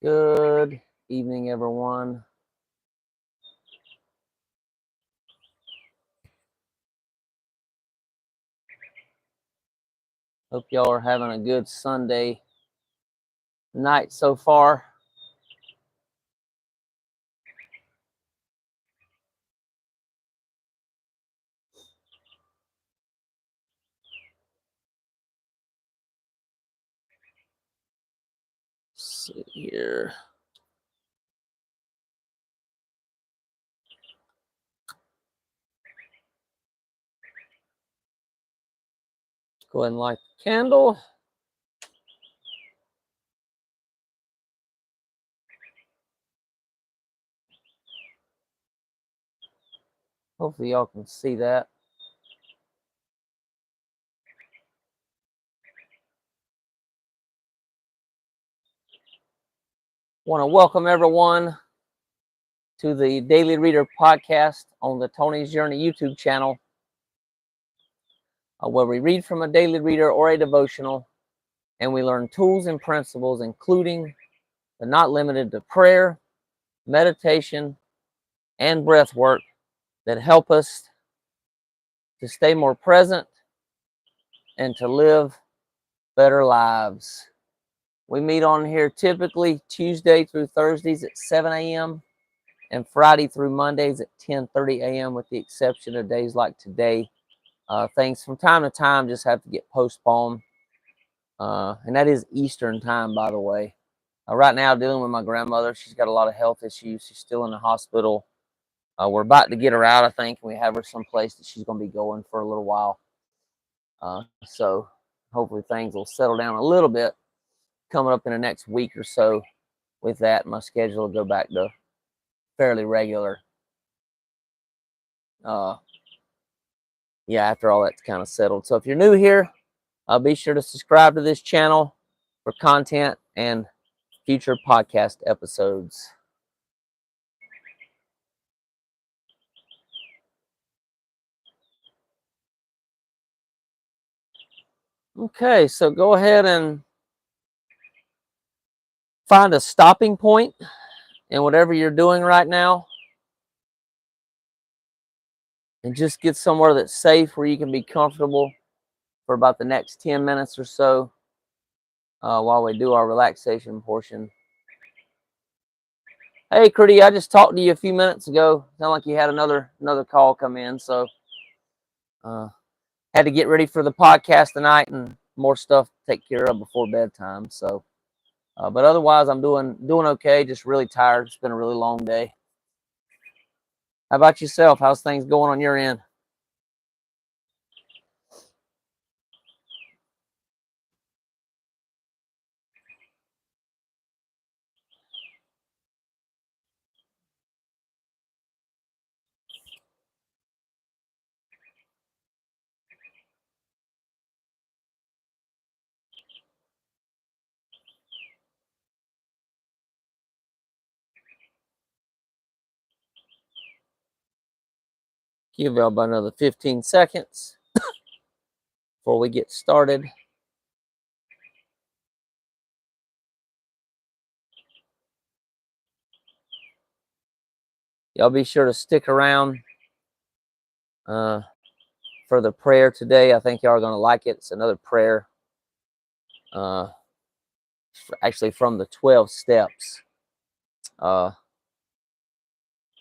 Good evening, everyone. Hope y'all are having a good Sunday night so far. Let's see here. Go ahead and light the candle. Hopefully y'all can see that. Want to welcome everyone to the Daily Reader podcast on the Tony's Journey YouTube channel, where we read from a daily reader or a devotional, and we learn tools and principles, including but not limited to prayer, meditation, and breath work that help us to stay more present and to live better lives. We meet on here typically Tuesday through Thursdays at 7 a.m. and Friday through Mondays at 10:30 a.m. with the exception of days like today. Things from time to time just have to get postponed. And that is Eastern time, by the way. Right now, dealing with my grandmother. She's got a lot of health issues. She's still in the hospital. We're about to get her out, I think, and we have her someplace that she's going to be going for a little while. So hopefully things will settle down a little bit coming up in the next week or so. With that, my schedule will go back to fairly regular. Yeah, after all that's kind of settled. So if you're new here, be sure to subscribe to this channel for content and future podcast episodes. Okay, so go ahead and find a stopping point in whatever you're doing right now. And just get somewhere that's safe where you can be comfortable for about the next 10 minutes or so while we do our relaxation portion. Hey, Critty, I just talked to you a few minutes ago. Sound like you had another call come in, so had to get ready for the podcast tonight and more stuff to take care of before bedtime. So, but otherwise, I'm doing okay. Just really tired. It's been a really long day. How about yourself? How's things going on your end? Give y'all about another 15 seconds before we get started. Y'all be sure to stick around for the prayer today. I think y'all are going to like it. It's another prayer, actually from the 12 steps.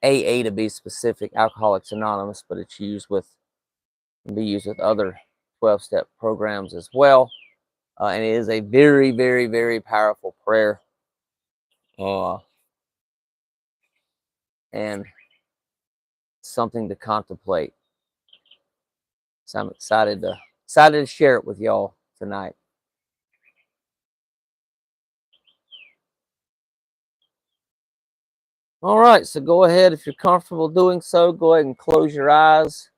AA to be specific, Alcoholics Anonymous, but it's used with, can be used with other 12-step programs as well. And it is a very, very, very powerful prayer. And something to contemplate. So I'm excited to share it with y'all tonight. All right, so go ahead, if you're comfortable doing so, go ahead and close your eyes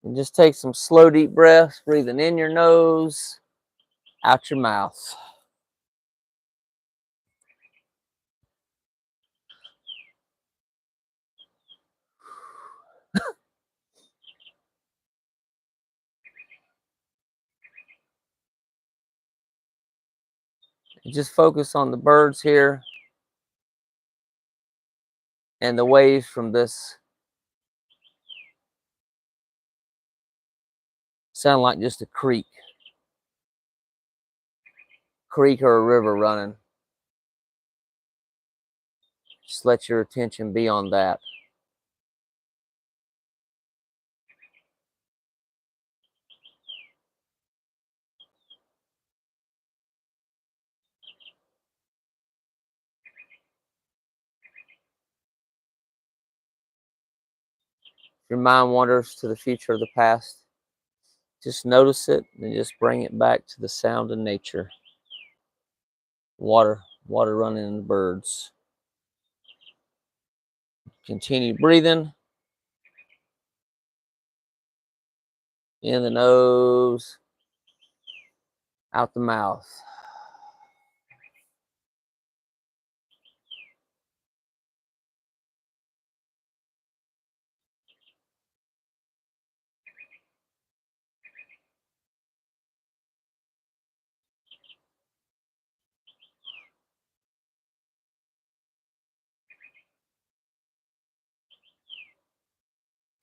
and just take some slow, deep breaths, breathing in your nose, out your mouth. Just focus on the birds here and the waves from this. Sound like just a creek or a river running. Just let your attention be on that. If your mind wanders to the future or the past, just notice it and just bring it back to the sound of nature. Water running in the birds. Continue breathing. In the nose, out the mouth.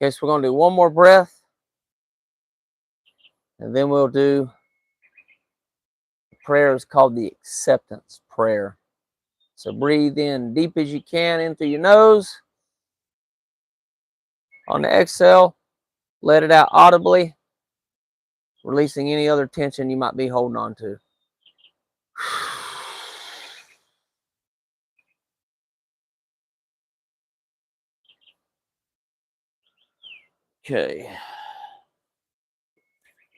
Okay, so we're going to do one more breath, and then we'll do the prayer. Is called the acceptance prayer. So breathe in deep as you can in through your nose. On the exhale, let it out audibly, releasing any other tension you might be holding on to. Okay.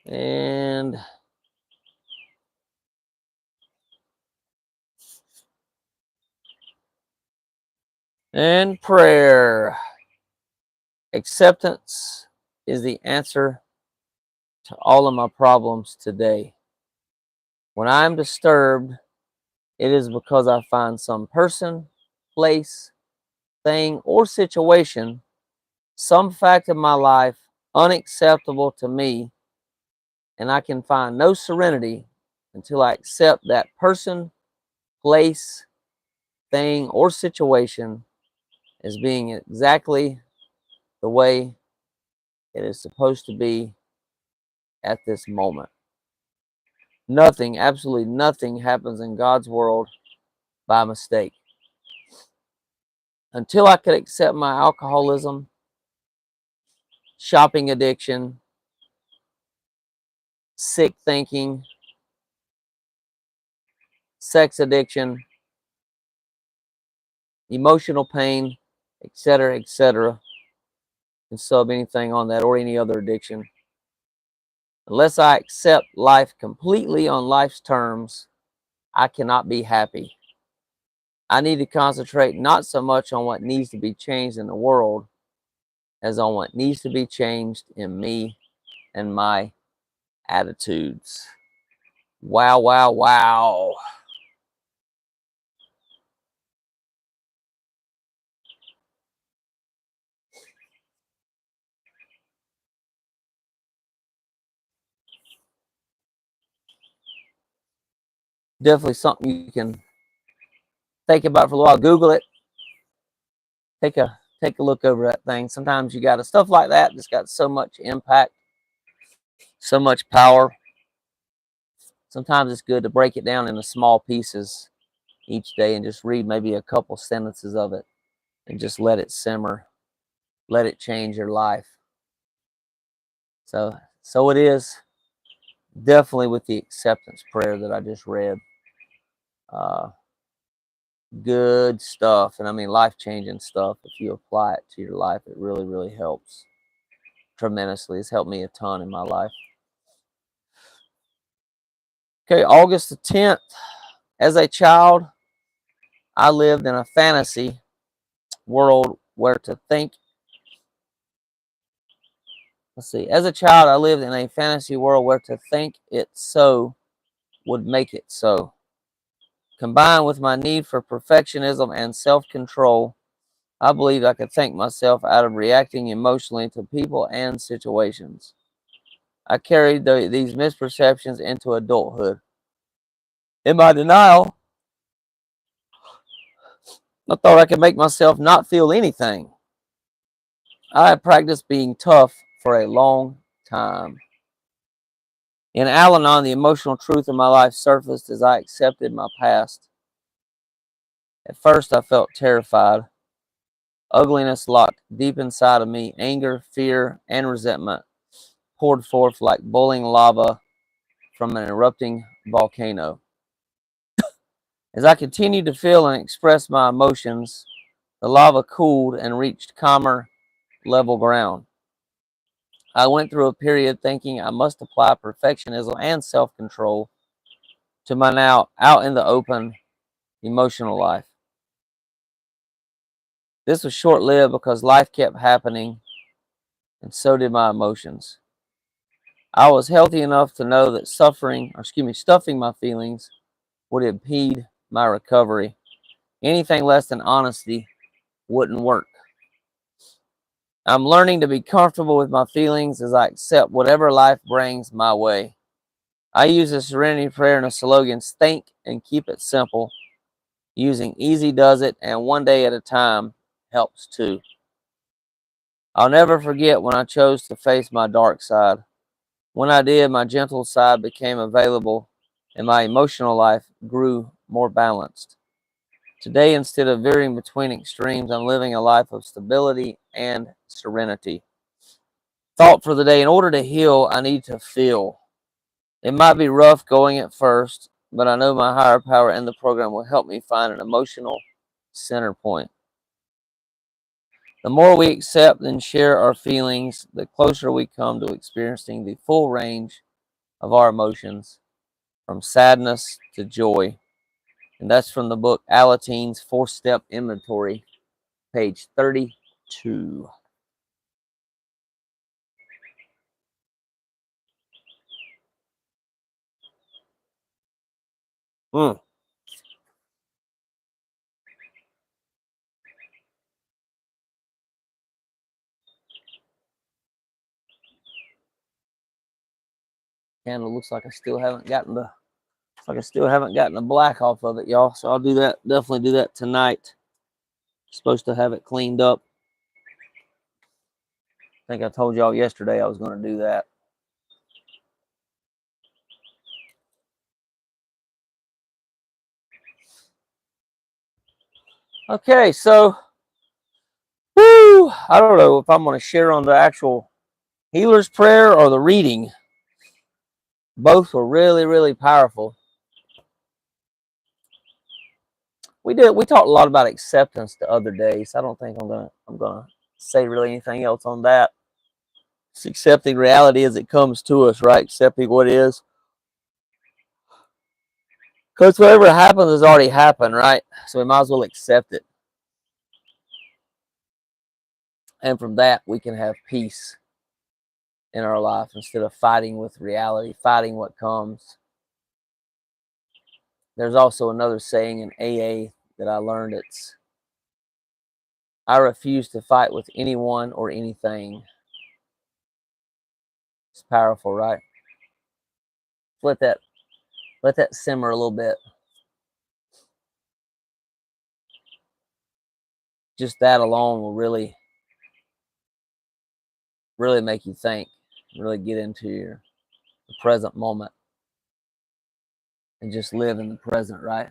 And prayer. Acceptance is the answer to all of my problems today. When I'm disturbed, it is because I find some person, place, thing, or situation, some fact of my life unacceptable to me, and I can find no serenity until I accept that person, place, thing, or situation as being exactly the way it is supposed to be at this moment. Nothing, absolutely nothing happens in God's world by mistake. Until I could accept my alcoholism, shopping addiction, sick thinking, sex addiction, emotional pain, etc., etc. Can sub anything on that or any other addiction. Unless I accept life completely on life's terms, I cannot be happy. I need to concentrate not so much on what needs to be changed in the world as on what needs to be changed in me and my attitudes. Wow, wow, wow. Definitely something you can think about for a while. Google it. Take a look over that thing. Sometimes you got stuff like that that's got so much impact, so much power. Sometimes it's good to break it down into small pieces each day and just read maybe a couple sentences of it and just let it simmer. Let it change your life. So it is definitely with the acceptance prayer that I just read. Good stuff, and I mean life-changing stuff. If you apply it to your life, it really, really helps tremendously. It's helped me a ton in my life. Okay, August the 10th. As a child, I lived in a fantasy world where to think. Let's see. As a child, I lived in a fantasy world where to think it so would make it so. Combined with my need for perfectionism and self-control, I believed I could think myself out of reacting emotionally to people and situations. I carried these misperceptions into adulthood. In my denial, I thought I could make myself not feel anything. I had practiced being tough for a long time. In Al Anon, the emotional truth of my life surfaced as I accepted my past. At first, I felt terrified. Ugliness locked deep inside of me. Anger, fear, and resentment poured forth like boiling lava from an erupting volcano. As I continued to feel and express my emotions, the lava cooled and reached calmer, level ground. I went through a period thinking I must apply perfectionism and self control to my now out in the open emotional life. This was short lived because life kept happening, and so did my emotions. I was healthy enough to know that stuffing my feelings would impede my recovery. Anything less than honesty wouldn't work. I'm learning to be comfortable with my feelings as I accept whatever life brings my way. I use the serenity prayer and the slogans think and keep it simple. Using easy does it and one day at a time helps too. I'll never forget when I chose to face my dark side. When I did, my gentle side became available and my emotional life grew more balanced. Today, instead of veering between extremes, I'm living a life of stability and serenity. Thought for the day: in order to heal, I need to feel. It might be rough going at first, but I know my higher power and the program will help me find an emotional center point. The more we accept and share our feelings, the closer we come to experiencing the full range of our emotions, from sadness to joy. And that's from the book Alatine's Four-Step Inventory, page 32. Mm. Candle looks like I still haven't gotten the black off of it, y'all. So I'll do that. Definitely do that tonight. Supposed to have it cleaned up. I think I told y'all yesterday I was going to do that. Okay, so I don't know if I'm going to share on the actual healer's prayer or the reading. Both were really, really powerful. We talked a lot about acceptance the other day, so I don't think I'm gonna say really anything else on that. It's accepting reality as it comes to us, right? Accepting what is. Because whatever happens has already happened, right? So we might as well accept it. And from that, we can have peace in our life instead of fighting with reality, fighting what comes. There's also another saying in AA that I learned. It's, I refuse to fight with anyone or anything. It's powerful, right? Let that simmer a little bit. Just that alone will really make you think, really get into the present moment and just live in the present, right?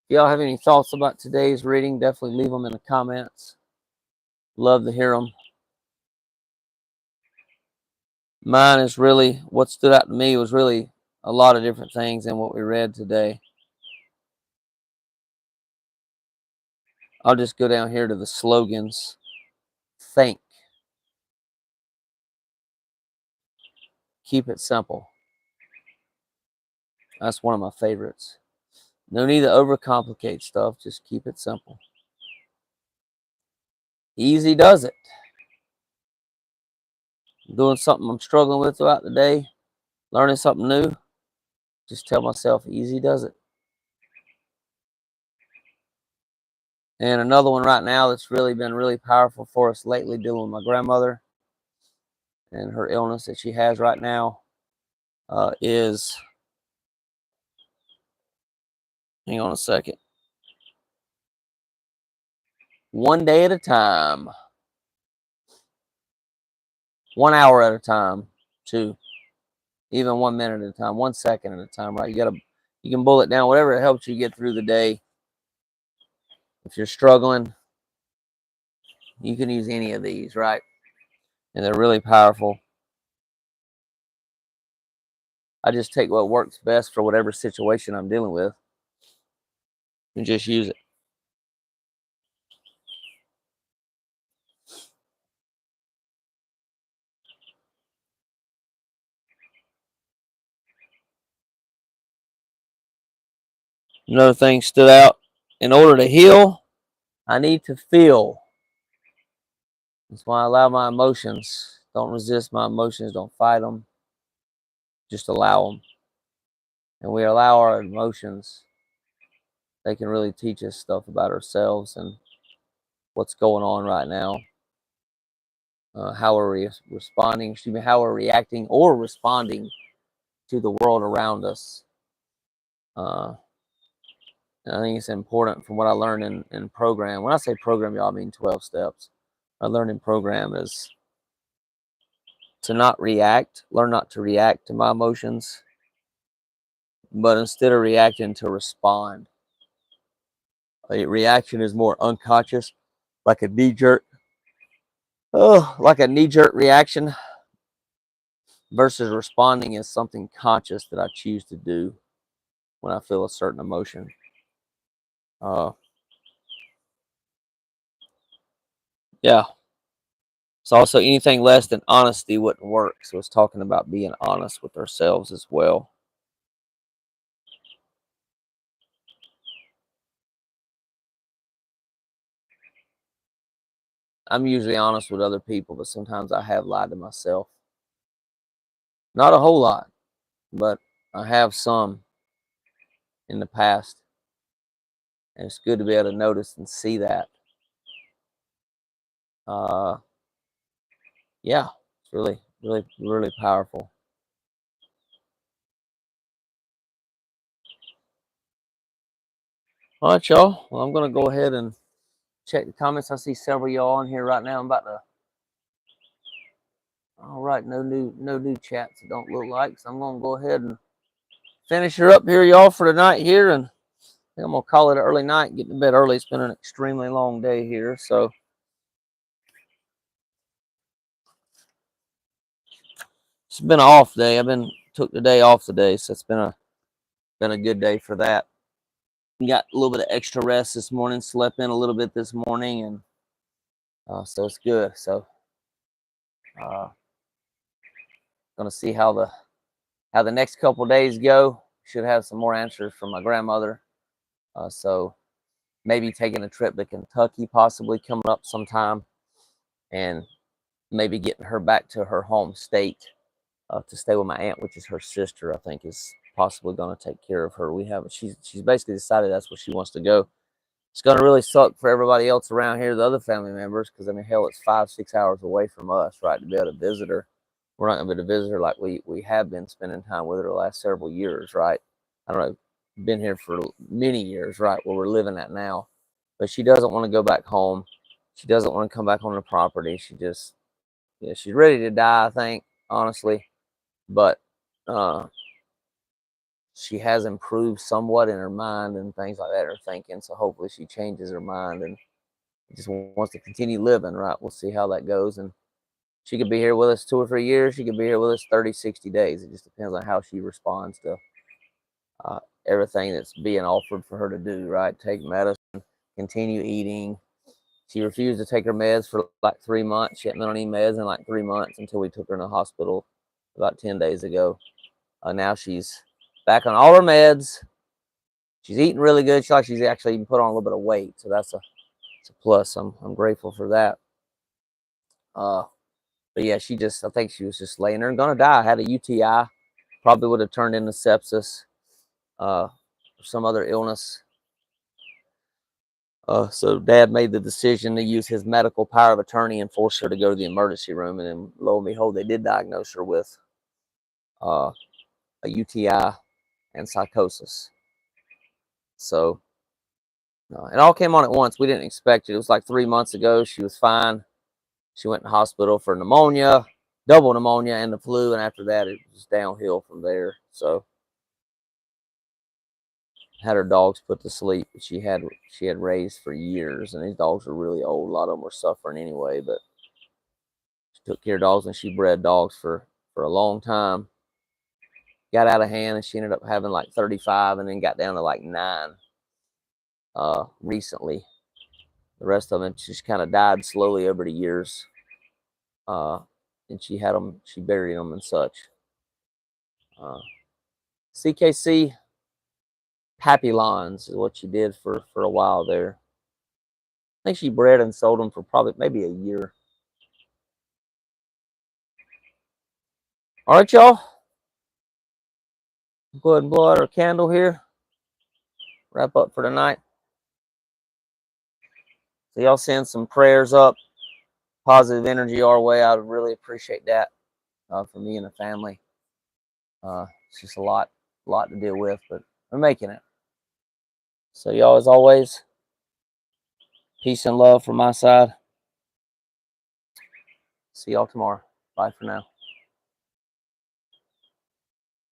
If y'all have any thoughts about today's reading, definitely leave them in the comments. Love to hear them. Mine is really, what stood out to me was really a lot of different things in what we read today. I'll just go down here to the slogans. Think. Keep it simple. That's one of my favorites. No need to overcomplicate stuff. Just keep it simple. Easy does it. Doing something I'm struggling with throughout the day, learning something new, just tell myself easy does it. And another one right now that's really been really powerful for us lately, dealing with my grandmother and her illness that she has right now, is, hang on a second, 1 day at a time, 1 hour at a time, 2, even 1 minute at a time, 1 second at a time, right? You can bullet down whatever helps you get through the day. If you're struggling, you can use any of these, right? And they're really powerful. I just take what works best for whatever situation I'm dealing with and just use it. Another thing stood out. In order to heal, I need to feel. That's why I allow my emotions. Don't resist my emotions. Don't fight them. Just allow them. And we allow our emotions. They can really teach us stuff about ourselves and what's going on right now. How we're responding, excuse me, how we're reacting or responding to the world around us. I think it's important from what I learned in program. When I say program, y'all, I mean 12 steps. I learned in program is to not react, learn not to react to my emotions, but instead of reacting, to respond. A reaction is more unconscious, like a knee-jerk, reaction, versus responding is something conscious that I choose to do when I feel a certain emotion. Yeah. So also anything less than honesty wouldn't work. So it's talking about being honest with ourselves as well. I'm usually honest with other people, but sometimes I have lied to myself. Not a whole lot, but I have some in the past. And it's good to be able to notice and see that. Uh, yeah, it's really, really, really powerful. All right, y'all. Well, I'm going to go ahead and check the comments. I see several y'all on here right now. I'm about to. All right, no new chats. It don't look like. So I'm going to go ahead and finish her up here, y'all, for tonight here, and I'm going to call it an early night. Getting to bed early. It's been an extremely long day here, so it's been an off day. Took the day off today, so it's been a good day for that. Got a little bit of extra rest this morning. Slept in a little bit this morning, and so it's good. So gonna see how the next couple days go. Should have some more answers from my grandmother. So maybe taking a trip to Kentucky, possibly coming up sometime, and maybe getting her back to her home state to stay with my aunt, which is her sister. I think is possibly going to take care of her. She's basically decided that's where she wants to go. It's going to really suck for everybody else around here, the other family members, because I mean, hell, it's 5-6 hours away from us, right? To be able to visit her, we're not going to be able to visit her like we have been spending time with her the last several years, right? I don't know, been here for many years, right? Where we're living at now, but she doesn't want to go back home. She doesn't want to come back on the property. She's ready to die, I think, honestly, but she has improved somewhat in her mind and things like that, her thinking. So hopefully she changes her mind and just wants to continue living, right? We'll see how that goes. And she could be here with us 2 or 3 years. She could be here with us 30, 60 days. It just depends on how she responds to everything that's being offered for her to do, right? Take medicine, continue eating. She refused to take her meds for like 3 months. She hadn't been on any meds in like 3 months until we took her in the hospital about 10 days ago. Now she's back on all her meds. She's eating really good. She's actually even put on a little bit of weight, so it's a plus. I'm grateful for that. But yeah, I think she was just laying there and gonna die. Had a UTI, probably would have turned into sepsis, or some other illness. So Dad made the decision to use his medical power of attorney and force her to go to the emergency room. And then, lo and behold, they did diagnose her with a UTI and psychosis. So it all came on at once. We didn't expect it. It was like 3 months ago. She was fine. She went to hospital for pneumonia, double pneumonia, and the flu. And after that, it was downhill from there. So had her dogs put to sleep. She had raised for years, and these dogs were really old. A lot of them were suffering anyway, but she took care of dogs, and she bred dogs for a long time. Got out of hand, and she ended up having like 35, and then got down to like 9 recently. The rest of them just kind of died slowly over the years, and she buried them and such. CKC Happy Lawns is what she did for a while there. I think she bred and sold them for probably maybe a year. All right, y'all. Go ahead and blow out our candle here. Wrap up for tonight. So y'all send some prayers up, positive energy our way. I would really appreciate that for me and the family. It's just a lot to deal with, but we're making it. So y'all, as always, peace and love from my side. See y'all tomorrow. Bye for now.